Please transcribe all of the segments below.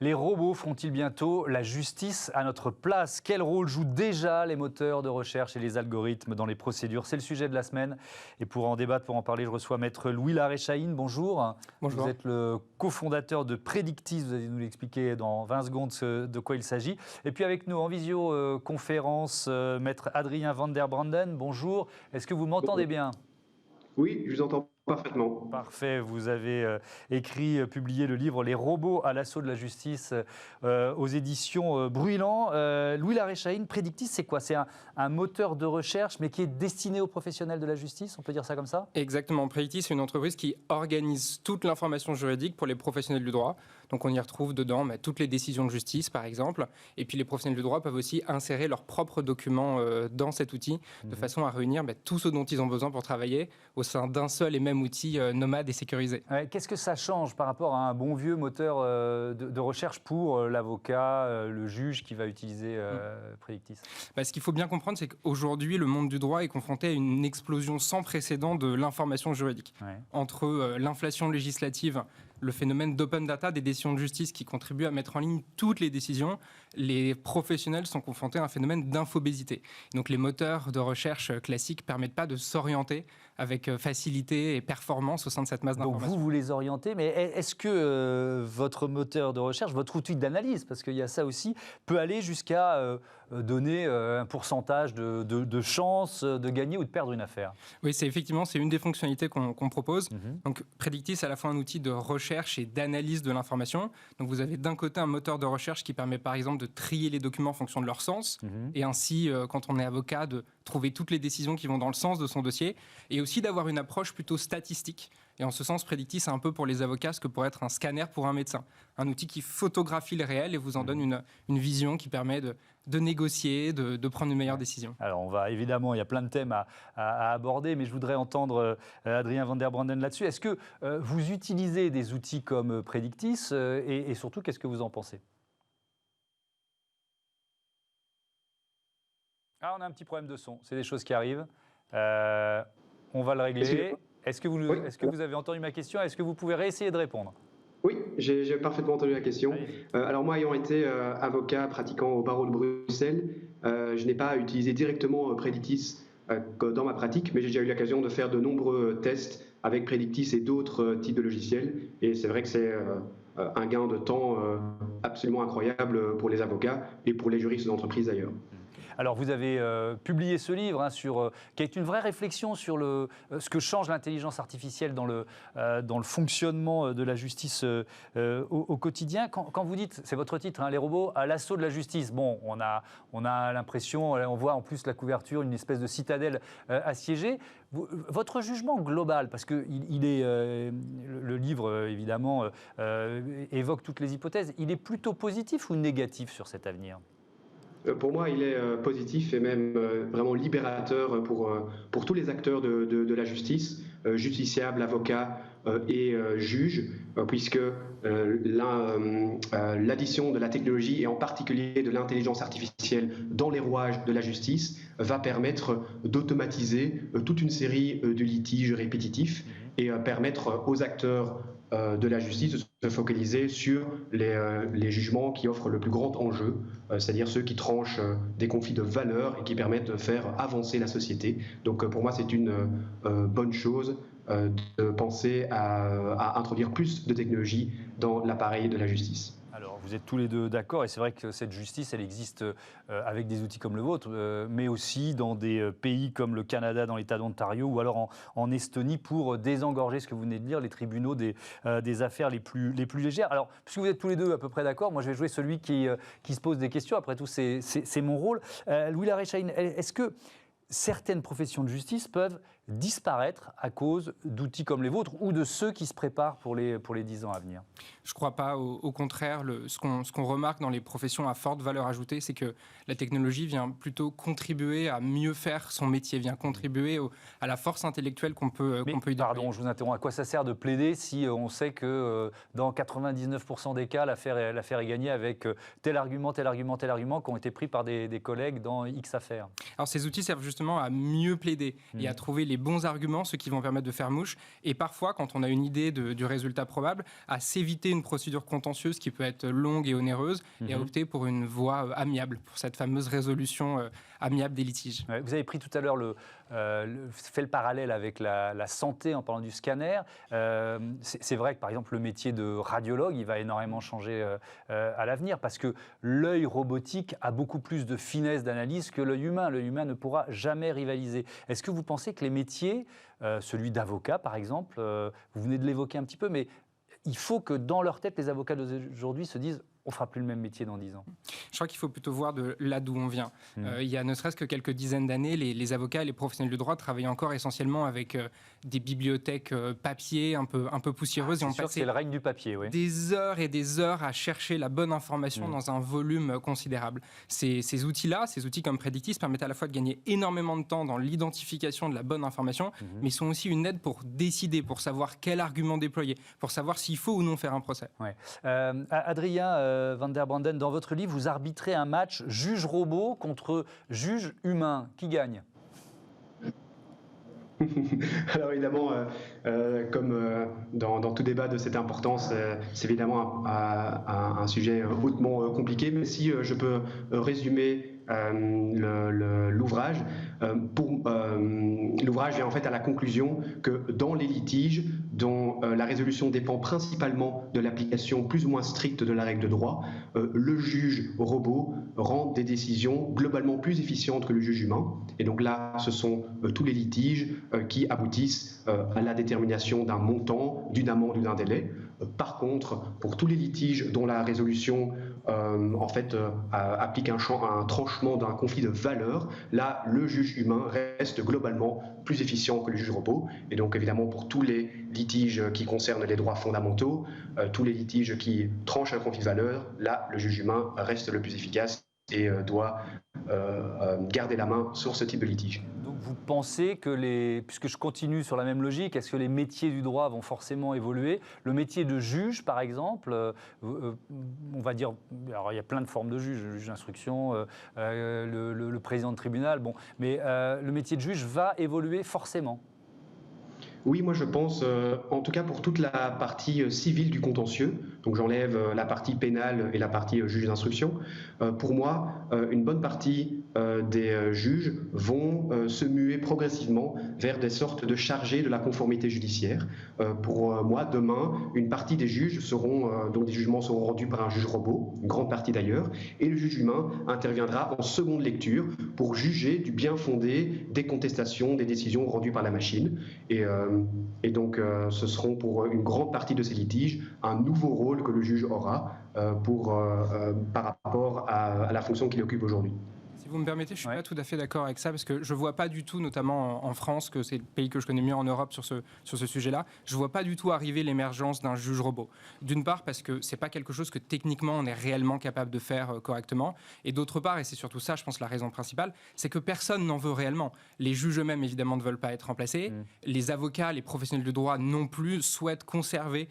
Les robots feront-ils bientôt la justice à notre place? Quel rôle jouent déjà les moteurs de recherche et les algorithmes dans les procédures? C'est le sujet de la semaine. Et pour en débattre, pour en parler, je reçois Maître Louis Laréchaïne. Bonjour. Bonjour. Vous êtes le cofondateur de Predictis. Vous allez nous l'expliquer dans 20 secondes de quoi il s'agit. Et puis avec nous en visioconférence, Maître Adrien van der Branden. Bonjour. Est-ce que vous m'entendez bien? Oui, je vous entends parfaitement. Parfait, vous avez publié le livre Les robots à l'assaut de la justice aux éditions Brûlant. Louis Laréchaïne, Predictis, c'est quoi? C'est un moteur de recherche, mais qui est destiné aux professionnels de la justice, on peut dire ça comme ça? Exactement. Predictis, c'est une entreprise qui organise toute l'information juridique pour les professionnels du droit. Donc on y retrouve dedans toutes les décisions de justice, par exemple. Et puis les professionnels du droit peuvent aussi insérer leurs propres documents dans cet outil, de façon à réunir tout ce dont ils ont besoin pour travailler au sein d'un seul et même outil nomade et sécurisé. Qu'est-ce que ça change par rapport à un bon vieux moteur de recherche pour l'avocat, le juge qui va utiliser Predictis? Ce qu'il faut bien comprendre, c'est qu'aujourd'hui, le monde du droit est confronté à une explosion sans précédent de l'information juridique. Ouais. Entre l'inflation législative, le phénomène d'open data des décisions de justice qui contribue à mettre en ligne toutes les décisions, les professionnels sont confrontés à un phénomène d'infobésité. Donc les moteurs de recherche classiques ne permettent pas de s'orienter avec facilité et performance au sein de cette masse d'informations. Donc vous les orientez, mais est-ce que votre moteur de recherche, votre outil d'analyse, parce qu'il y a ça aussi, peut aller jusqu'à donner un pourcentage de chance de gagner ou de perdre une affaire? Oui, c'est une des fonctionnalités qu'on propose. Donc Predictis, c'est à la fois un outil de recherche et d'analyse de l'information. Donc vous avez d'un côté un moteur de recherche qui permet par exemple de trier les documents en fonction de leur sens, et ainsi, quand on est avocat, de trouver toutes les décisions qui vont dans le sens de son dossier, et aussi d'avoir une approche plutôt statistique. Et en ce sens, Predictis, c'est un peu pour les avocats ce que pourrait être un scanner pour un médecin. Un outil qui photographie le réel et vous en donne une vision qui permet de négocier, de prendre une meilleure décision. Alors on va évidemment, il y a plein de thèmes à aborder, mais je voudrais entendre Adrien van der Branden là-dessus. Est-ce que vous utilisez des outils comme Predictis et surtout, qu'est-ce que vous en pensez? Ah, on a un petit problème de son, c'est des choses qui arrivent. On va le régler. Est-ce que vous avez entendu ma question? Est-ce que vous pouvez réessayer de répondre? Oui, j'ai parfaitement entendu la question. Alors moi, ayant été avocat pratiquant au barreau de Bruxelles, je n'ai pas utilisé directement Predictis dans ma pratique, mais j'ai déjà eu l'occasion de faire de nombreux tests avec Predictis et d'autres types de logiciels. Et c'est vrai que c'est un gain de temps absolument incroyable pour les avocats et pour les juristes d'entreprise d'ailleurs. Alors, vous avez publié ce livre qui est une vraie réflexion sur ce que change l'intelligence artificielle dans le fonctionnement de la justice au quotidien. Quand vous dites, c'est votre titre, les robots à l'assaut de la justice, bon, on a l'impression, on voit en plus la couverture, une espèce de citadelle assiégée. Votre jugement global, parce que le livre, évidemment, évoque toutes les hypothèses, il est plutôt positif ou négatif sur cet avenir ? Pour moi, il est positif et même vraiment libérateur pour tous les acteurs de la justice, justiciables, avocats et juges, puisque l'addition de la technologie et en particulier de l'intelligence artificielle dans les rouages de la justice va permettre d'automatiser toute une série de litiges répétitifs et permettre aux acteurs de la justice de se focaliser sur les jugements qui offrent le plus grand enjeu, c'est-à-dire ceux qui tranchent des conflits de valeurs et qui permettent de faire avancer la société. Donc pour moi, c'est une bonne chose de penser à introduire plus de technologie dans l'appareil de la justice. Alors, vous êtes tous les deux d'accord, et c'est vrai que cette justice, elle existe avec des outils comme le vôtre, mais aussi dans des pays comme le Canada, dans l'État d'Ontario, ou alors en Estonie, pour désengorger, ce que vous venez de dire, les tribunaux des affaires les plus légères. Alors, puisque vous êtes tous les deux à peu près d'accord, moi je vais jouer celui qui se pose des questions. Après tout, c'est mon rôle. Louis Laréchaïne, est-ce que certaines professions de justice peuvent disparaître à cause d'outils comme les vôtres ou de ceux qui se préparent pour les 10 ans à venir? Je ne crois pas. Au contraire, ce qu'on remarque dans les professions à forte valeur ajoutée, c'est que la technologie vient plutôt contribuer à mieux faire son métier, vient contribuer à la force intellectuelle qu'on peut y déployer. Pardon, je vous interromps. À quoi ça sert de plaider si on sait que dans 99% des cas, l'affaire est gagnée avec tel argument qui ont été pris par des collègues dans X affaires? Alors ces outils servent justement à mieux plaider et à trouver les les bons arguments, ceux qui vont permettre de faire mouche, et parfois, quand on a une idée du résultat probable, à s'éviter une procédure contentieuse qui peut être longue et onéreuse, et à opter pour une voie amiable, pour cette fameuse résolution amiable des litiges. Ouais, vous avez pris tout à l'heure fait le parallèle avec la santé en parlant du scanner. C'est vrai que par exemple le métier de radiologue, il va énormément changer à l'avenir parce que l'œil robotique a beaucoup plus de finesse d'analyse que l'œil humain. L'œil humain ne pourra jamais rivaliser. Est-ce que vous pensez que les métiers, celui d'avocat par exemple, vous venez de l'évoquer un petit peu, mais il faut que dans leur tête, les avocats d'aujourd'hui se disent on ne fera plus le même métier dans 10 ans. Je crois qu'il faut plutôt voir de là d'où on vient. Il y a ne serait-ce que quelques dizaines d'années, les avocats et les professionnels du droit travaillaient encore essentiellement avec des bibliothèques papier un peu poussiéreuses. C'est sûr que c'est le règne du papier, oui. Des heures et des heures à chercher la bonne information dans un volume considérable. Ces outils-là, ces outils comme Predictis, permettent à la fois de gagner énormément de temps dans l'identification de la bonne information, mais sont aussi une aide pour décider, pour savoir quel argument déployer, pour savoir s'il faut ou non faire un procès. Ouais. Adrien Van der Branden, dans votre livre, vous arbitrez un match juge-robot contre juge humain. Qui gagne ? Alors évidemment, comme dans tout débat de cette importance, c'est évidemment un sujet hautement compliqué, mais si je peux résumer l'ouvrage, l'ouvrage vient en fait à la conclusion que dans les litiges dont la résolution dépend principalement de l'application plus ou moins stricte de la règle de droit, le juge robot rend des décisions globalement plus efficientes que le juge humain. Et donc là, ce sont tous les litiges qui aboutissent à la détermination d'un montant, d'une amende ou d'un délai. Par contre, pour tous les litiges dont la résolution applique un tranchement d'un conflit de valeurs, là, le juge humain reste globalement plus efficient que le juge robot. Et donc, évidemment, pour tous les litiges qui concernent les droits fondamentaux, tous les litiges qui tranchent un conflit de valeurs, là, le juge humain reste le plus efficace et doit garder la main sur ce type de litige. Donc vous pensez que puisque je continue sur la même logique, est-ce que les métiers du droit vont forcément évoluer ? Le métier de juge, par exemple, on va dire, alors il y a plein de formes de juge, le juge d'instruction, le président de tribunal, bon, mais le métier de juge va évoluer forcément. Oui, moi je pense, en tout cas pour toute la partie civile du contentieux, donc j'enlève la partie pénale et la partie juge d'instruction, pour moi, une bonne partie des juges vont se muer progressivement vers des sortes de chargés de la conformité judiciaire. Pour moi, demain, une partie des juges dont des jugements seront rendus par un juge robot, une grande partie d'ailleurs, et le juge humain interviendra en seconde lecture pour juger du bien fondé des contestations, des décisions rendues par la machine. Et donc, ce seront pour une grande partie de ces litiges un nouveau rôle que le juge aura par rapport à la fonction qu'il occupe aujourd'hui. Si vous me permettez, je ne suis pas tout à fait d'accord avec ça, parce que je ne vois pas du tout, notamment en France, que c'est le pays que je connais mieux en Europe sur ce sujet-là, je ne vois pas du tout arriver l'émergence d'un juge robot. D'une part, parce que ce n'est pas quelque chose que techniquement on est réellement capable de faire correctement, et d'autre part, et c'est surtout ça, je pense, la raison principale, c'est que personne n'en veut réellement. Les juges eux-mêmes, évidemment, ne veulent pas être remplacés, les avocats, les professionnels de droit non plus souhaitent conserver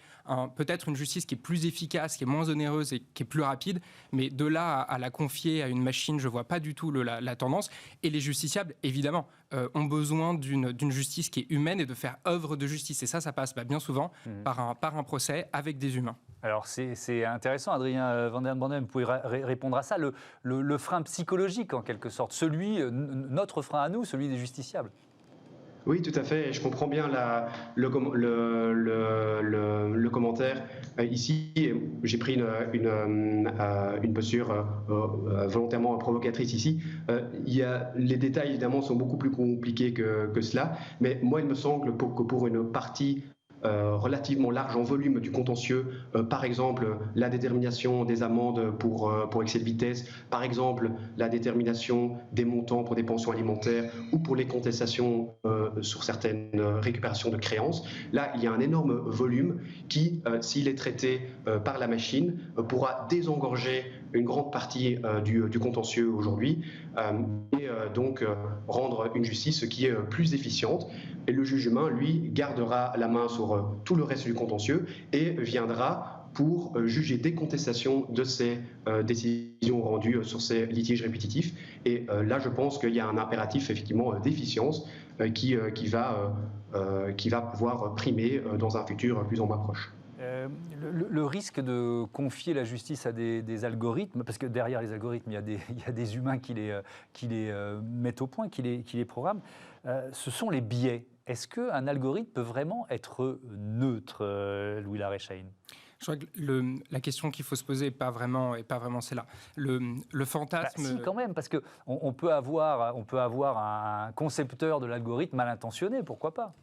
peut-être une justice qui est plus efficace, qui est moins onéreuse et qui est plus rapide, mais de là à la confier à une machine, je ne vois pas du tout la tendance. Et les justiciables, évidemment, ont besoin d'une justice qui est humaine et de faire œuvre de justice. Et ça passe bien souvent par un procès avec des humains. Alors c'est intéressant, Adrien Van der Branden, vous pouvez répondre à ça, le frein psychologique en quelque sorte, notre frein à nous, celui des justiciables. Oui, tout à fait. Je comprends bien le commentaire. Ici, j'ai pris une posture volontairement provocatrice ici. Les détails, évidemment, sont beaucoup plus compliqués que cela. Mais moi, il me semble que pour une partie relativement large en volume du contentieux, par exemple la détermination des amendes pour excès de vitesse, par exemple la détermination des montants pour des pensions alimentaires ou pour les contestations sur certaines récupérations de créances. Là, il y a un énorme volume qui, s'il est traité par la machine, pourra désengorger une grande partie du contentieux aujourd'hui et donc rendre une justice qui est plus efficiente. Et le juge humain, lui, gardera la main sur tout le reste du contentieux et viendra pour juger des contestations de ces décisions rendues sur ces litiges répétitifs. Et là, je pense qu'il y a un impératif effectivement d'efficience qui va pouvoir primer dans un futur plus ou moins proche. Le risque de confier la justice à des algorithmes, parce que derrière les algorithmes, il y a des humains qui les mettent au point, qui les programment, ce sont les biais. Est-ce qu'un algorithme peut vraiment être neutre, Louis Larechaïn ? Je crois que la question qu'il faut se poser n'est pas vraiment celle-là. Le fantasme... Si, quand même, parce qu'on peut avoir un concepteur de l'algorithme mal intentionné, pourquoi pas ?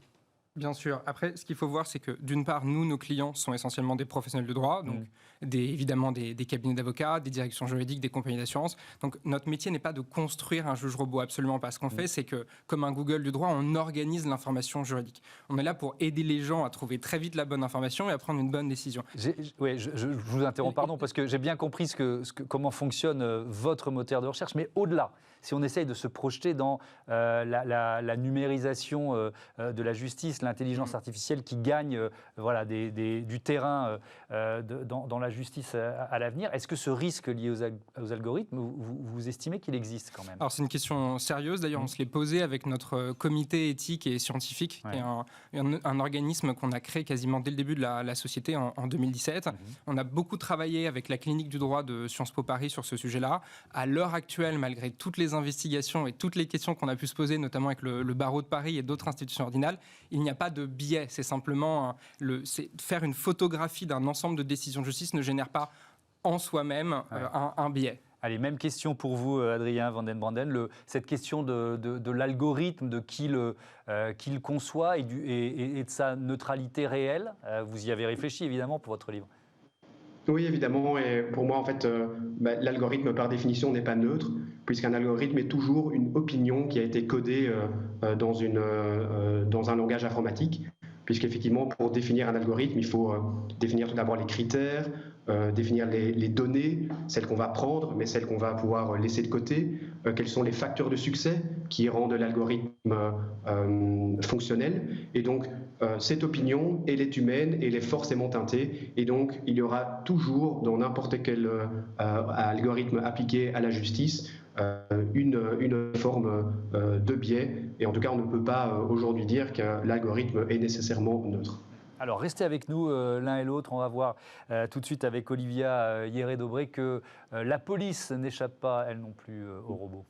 Bien sûr. Après, ce qu'il faut voir, c'est que d'une part, nos clients sont essentiellement des professionnels de droit, donc évidemment des cabinets d'avocats, des directions juridiques, des compagnies d'assurance. Donc notre métier n'est pas de construire un juge robot, absolument pas. Ce qu'on fait, c'est que, comme un Google du droit, on organise l'information juridique. On est là pour aider les gens à trouver très vite la bonne information et à prendre une bonne décision. Oui, je vous interromps, pardon, parce que j'ai bien compris comment fonctionne votre moteur de recherche, mais au-delà, si on essaye de se projeter dans la numérisation de la justice, l'intelligence artificielle qui gagne du terrain dans la justice à l'avenir, est-ce que ce risque lié aux algorithmes, vous estimez qu'il existe quand même ? Alors c'est une question sérieuse, d'ailleurs on se l'est posée avec notre comité éthique et scientifique, qui est un organisme qu'on a créé quasiment dès le début de la société en 2017. On a beaucoup travaillé avec la clinique du droit de Sciences Po Paris sur ce sujet-là. À l'heure actuelle, malgré toutes les investigations et toutes les questions qu'on a pu se poser, notamment avec le barreau de Paris et d'autres institutions ordinales, il n'y a pas de biais. C'est simplement faire une photographie d'un ensemble de décisions de justice ne génère pas en soi-même un biais. Allez, même question pour vous, Adrien Van den Branden. Cette question de l'algorithme, de qui le conçoit et de sa neutralité réelle, vous y avez réfléchi évidemment pour votre livre. Oui, évidemment. Et pour moi, en fait, l'algorithme, par définition, n'est pas neutre, puisqu'un algorithme est toujours une opinion qui a été codée dans un langage informatique. Puisqu'effectivement, pour définir un algorithme, il faut définir tout d'abord les critères, définir les données, celles qu'on va prendre, mais celles qu'on va pouvoir laisser de côté, quels sont les facteurs de succès qui rendent l'algorithme fonctionnel. Et donc, cette opinion, elle est humaine, elle est forcément teintée, et donc il y aura toujours, dans n'importe quel algorithme appliqué à la justice, une forme de biais. Et en tout cas, on ne peut pas aujourd'hui dire que l'algorithme est nécessairement neutre. Alors, restez avec nous l'un et l'autre. On va voir tout de suite avec Olivia Hierret-Dobré que la police n'échappe pas, elle non plus, aux robots.